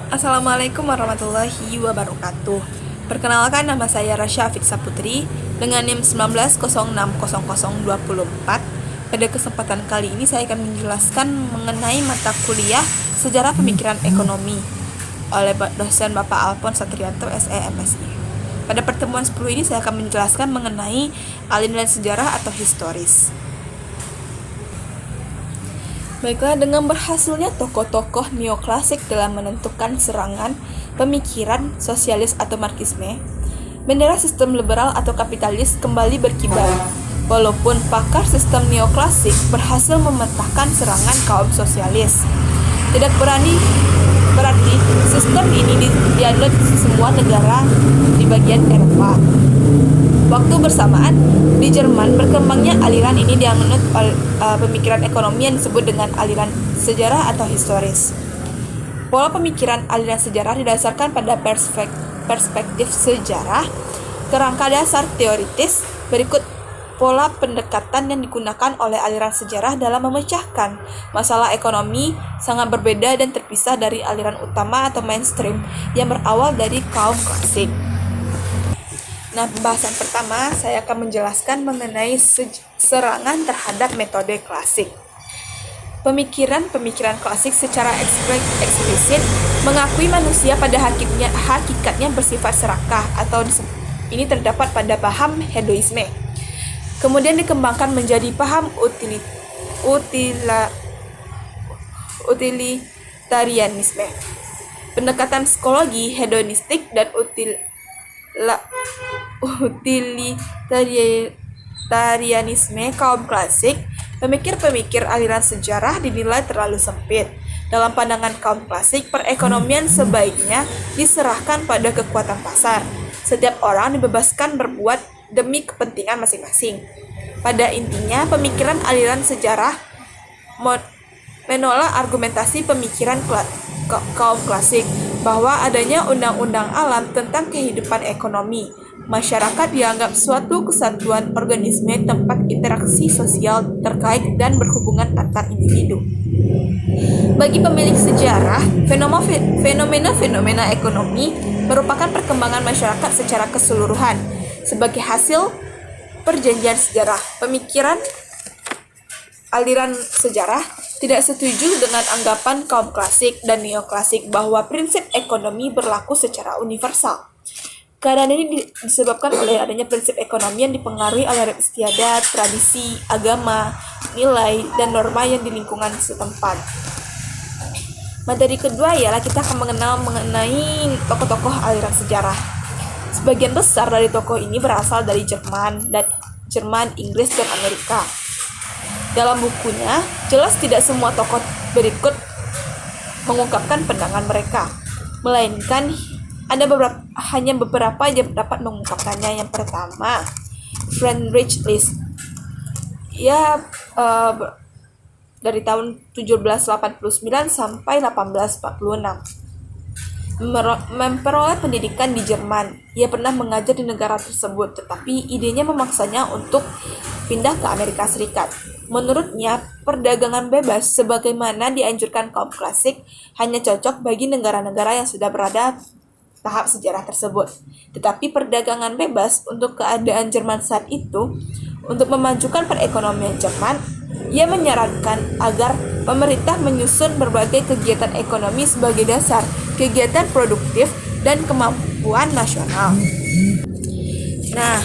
Assalamualaikum warahmatullahi wabarakatuh. Perkenalkan, nama saya Rasya Fiksa Putri dengan NIM 19060024. Pada kesempatan kali ini saya akan menjelaskan mengenai mata kuliah Sejarah Pemikiran Ekonomi oleh dosen Bapak Alphonse Satrianto, SE MSI. Pada pertemuan 10 ini saya akan menjelaskan mengenai aliran sejarah atau historis. Baiklah, dengan berhasilnya tokoh-tokoh neoklasik dalam menentukan serangan pemikiran sosialis atau marxisme, bendera sistem liberal atau kapitalis kembali berkibar. Walaupun pakar sistem neoklasik berhasil mematahkan serangan kaum sosialis, tidak berarti sistem ini dianut semua negara di bagian Eropa. Waktu bersamaan, di Jerman berkembangnya aliran ini dianut pemikiran ekonomi yang disebut dengan aliran sejarah atau historis. Pola pemikiran aliran sejarah didasarkan pada perspektif sejarah. Kerangka dasar teoritis berikut pola pendekatan yang digunakan oleh aliran sejarah dalam memecahkan masalah ekonomi sangat berbeda dan terpisah dari aliran utama atau mainstream yang berawal dari kaum klasik. Nah, pembahasan pertama saya akan menjelaskan mengenai serangan terhadap metode klasik. Pemikiran klasik secara eksplisit mengakui manusia pada hakikatnya bersifat serakah, atau ini terdapat pada paham hedonisme. Kemudian dikembangkan menjadi paham utilitarianisme. Pendekatan psikologi hedonistik dan utilitarianisme kaum klasik, pemikir-pemikir aliran sejarah dinilai terlalu sempit. Dalam pandangan kaum klasik, perekonomian sebaiknya diserahkan pada kekuatan pasar. Setiap orang dibebaskan berbuat demi kepentingan masing-masing. Pada intinya, pemikiran aliran sejarah menolak argumentasi pemikiran kaum klasik bahwa adanya undang-undang alam tentang kehidupan ekonomi. Masyarakat dianggap suatu kesatuan organisme tempat interaksi sosial terkait dan berhubungan antar individu. Bagi pemilik sejarah, fenomena ekonomi merupakan perkembangan masyarakat secara keseluruhan. Sebagai hasil perjanjian sejarah, pemikiran aliran sejarah tidak setuju dengan anggapan kaum klasik dan neoklasik bahwa prinsip ekonomi berlaku secara universal. Keadaan ini disebabkan oleh adanya prinsip ekonomi yang dipengaruhi oleh istiadat, tradisi, agama, nilai, dan norma yang di lingkungan setempat. Materi kedua ialah kita akan mengenai tokoh-tokoh aliran sejarah. Sebagian besar dari tokoh ini berasal dari Jerman, Inggris, dan Amerika. Dalam bukunya, jelas tidak semua tokoh berikut mengungkapkan pandangan mereka, melainkan ada hanya beberapa yang dapat mengungkapkannya. Yang pertama, Friedrich List. Dari tahun 1789 sampai 1846. Memperoleh pendidikan di Jerman. Ia pernah mengajar di negara tersebut, tetapi idenya memaksanya untuk pindah ke Amerika Serikat. Menurutnya, perdagangan bebas sebagaimana dianjurkan kaum klasik hanya cocok bagi negara-negara yang sudah berada tahap sejarah tersebut. Tetapi perdagangan bebas untuk keadaan Jerman saat itu, untuk memajukan perekonomian Jerman, ia menyarankan agar pemerintah menyusun berbagai kegiatan ekonomi sebagai dasar kegiatan produktif dan kemampuan nasional. Nah,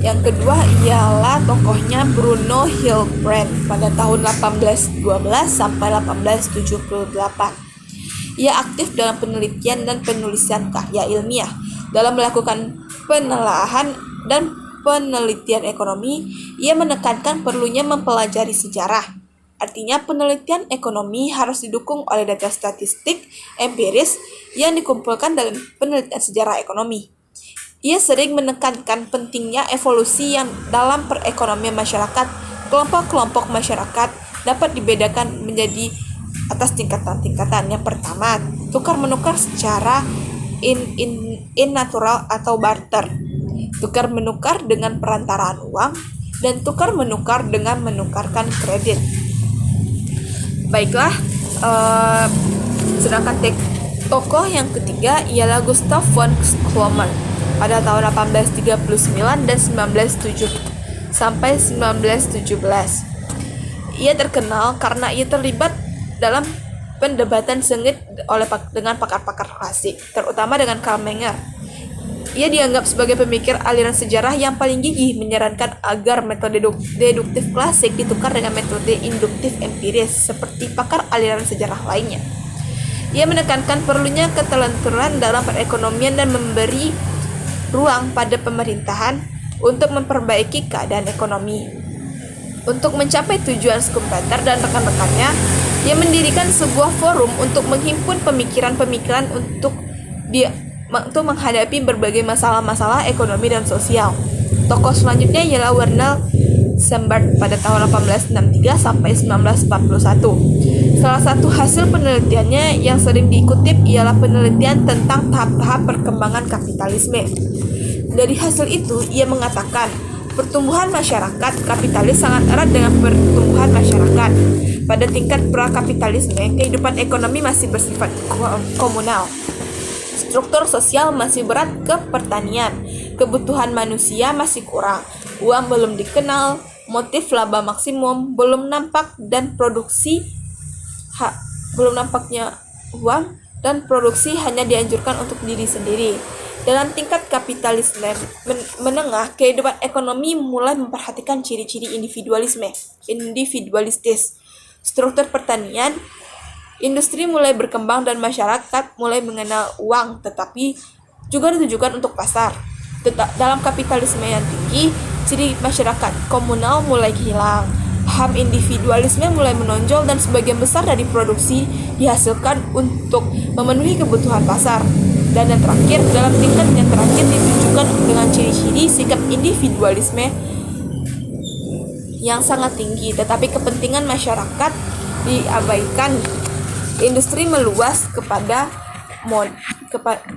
yang kedua ialah tokohnya Bruno Hildebrand pada tahun 1812 sampai 1878. Ia aktif dalam penelitian dan penulisan karya ilmiah. Dalam melakukan penelaahan dan penelitian ekonomi, ia menekankan perlunya mempelajari sejarah. Artinya, penelitian ekonomi harus didukung oleh data statistik empiris yang dikumpulkan dalam penelitian sejarah ekonomi. Ia sering menekankan pentingnya evolusi yang dalam perekonomian masyarakat. Kelompok-kelompok masyarakat dapat dibedakan menjadi atas tingkatan-tingkatan. Yang pertama, tukar-menukar secara in natural atau barter, tukar-menukar dengan perantaraan uang, dan tukar-menukar dengan menukarkan kredit. Baiklah, sedangkan Tokoh yang ketiga ialah Gustav von Klemmer pada tahun 1839 dan 1907 sampai 1917. Ia terkenal karena ia terlibat dalam perdebatan sengit dengan pakar-pakar klasik, terutama dengan Karl Menger. Ia dianggap sebagai pemikir aliran sejarah yang paling gigih menyarankan agar metode deduktif klasik ditukar dengan metode induktif empiris seperti pakar aliran sejarah lainnya. Ia menekankan perlunya ketelenturan dalam perekonomian dan memberi ruang pada pemerintahan untuk memperbaiki keadaan ekonomi. Untuk mencapai tujuan Schumpeter dan rekan-rekannya, ia mendirikan sebuah forum untuk menghimpun pemikiran-pemikiran untuk menghadapi berbagai masalah-masalah ekonomi dan sosial. Tokoh selanjutnya ialah Werner Sembart pada tahun 1863 sampai 1941. Salah satu hasil penelitiannya yang sering dikutip ialah penelitian tentang tahap-tahap perkembangan kapitalisme. Dari hasil itu, ia mengatakan pertumbuhan masyarakat kapitalis sangat erat dengan pertumbuhan masyarakat. Pada tingkat prakapitalisme, kehidupan ekonomi masih bersifat komunal. Struktur sosial masih berat ke pertanian. Kebutuhan manusia masih kurang. Uang belum dikenal. Motif laba maksimum belum nampak dan belum nampaknya uang dan produksi hanya dianjurkan untuk diri sendiri. Dalam tingkat kapitalisme menengah, kehidupan ekonomi mulai memperhatikan ciri-ciri individualistis. Struktur pertanian, industri mulai berkembang dan masyarakat mulai mengenal uang, tetapi juga ditujukan untuk pasar. Dalam kapitalisme yang tinggi, ciri masyarakat komunal mulai hilang. Paham individualisme mulai menonjol dan sebagian besar dari produksi dihasilkan untuk memenuhi kebutuhan pasar. Dan yang terakhir, dalam tingkat yang terakhir ditunjukkan dengan ciri-ciri sikap individualisme yang sangat tinggi, tetapi kepentingan masyarakat diabaikan. Industri meluas kepada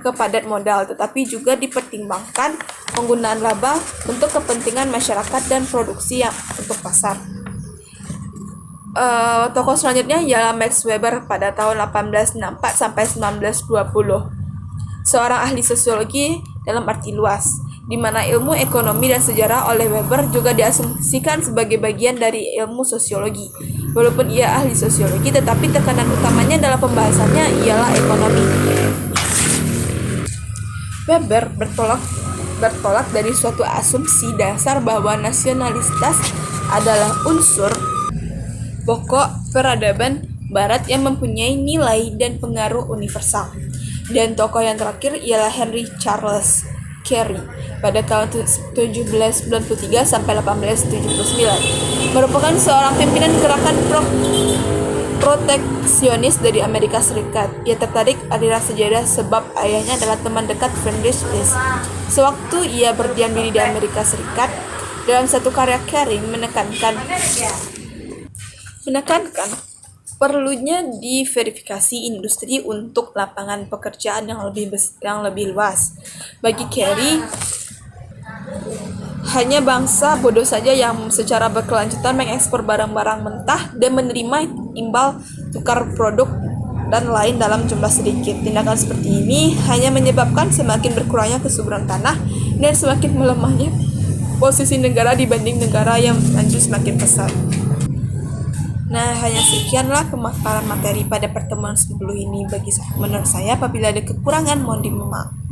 kepadat modal, tetapi juga dipertimbangkan penggunaan laba untuk kepentingan masyarakat dan produksi yang untuk pasar. Tokoh selanjutnya ialah Max Weber pada tahun 1864 sampai 1920. Seorang ahli sosiologi dalam arti luas, di mana ilmu ekonomi dan sejarah oleh Weber juga diasumsikan sebagai bagian dari ilmu sosiologi. Walaupun ia ahli sosiologi, tetapi tekanan utamanya dalam pembahasannya ialah ekonomi. Weber bertolak dari suatu asumsi dasar bahwa nasionalitas adalah unsur pokok peradaban Barat yang mempunyai nilai dan pengaruh universal. Dan tokoh yang terakhir ialah Henry Charles Carey pada tahun 1793 sampai 1879. Merupakan seorang pimpinan gerakan proteksionis dari Amerika Serikat. Ia tertarik aliran sejarah sebab ayahnya adalah teman dekat Friedrich List. Sewaktu ia berdiam diri di Amerika Serikat, dalam satu karya Carey menekankan perlunya diverifikasi industri untuk lapangan pekerjaan yang lebih luas. Bagi Carey, hanya bangsa bodoh saja yang secara berkelanjutan mengekspor barang-barang mentah dan menerima imbal tukar produk dan lain dalam jumlah sedikit. Tindakan seperti ini hanya menyebabkan semakin berkurangnya kesuburan tanah dan semakin melemahnya posisi negara dibanding negara yang maju semakin pesat. Nah, hanya sekianlah pemaparan materi pada pertemuan 10 ini. Menurut saya, apabila ada kekurangan, mohon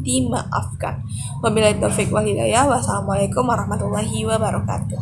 dimaafkan. Wabillahi taufiq wal hidayah. Wassalamualaikum warahmatullahi wabarakatuh.